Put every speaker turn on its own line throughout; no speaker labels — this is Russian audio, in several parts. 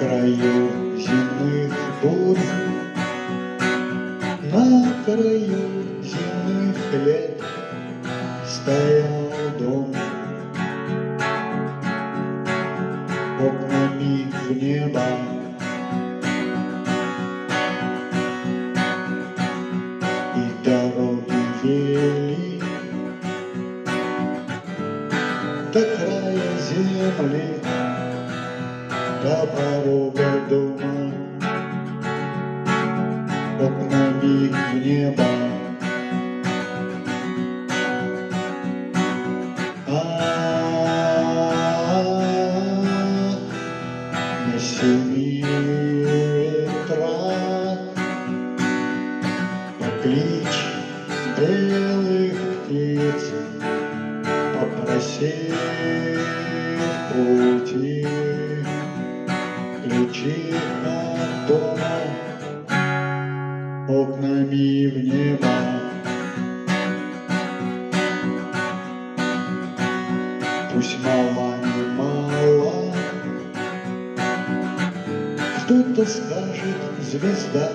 краю земных бурь, на краю земных лет стоял дом, окнами в небо. И дороги вели до края земли, до порога дома, окнами в небо. На семи ветрах поклич белых птиц, попроси в пути ключи от дома, окнами в небо. Пусть мало не мало, что-то скажет звезда,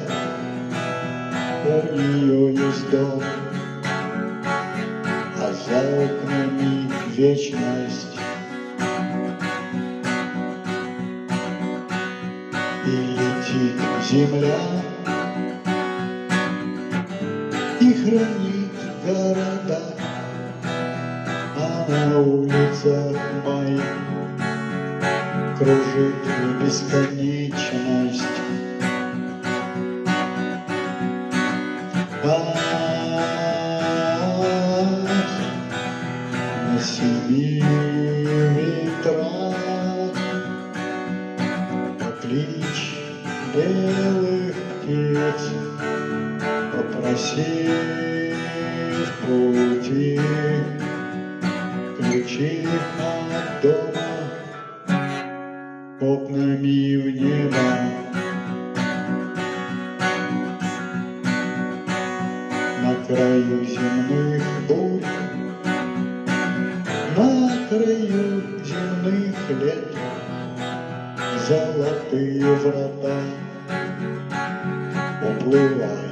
у нее есть дом, а за окнами вечность. И летит земля, и хранит города, а на улицах моих кружит бесконечность. На семи ветрах поклич белых птиц, попроси в пути ключи от дома, окнами в небо. На краю земных бурь, на краю земных лет золотые врата уплывают.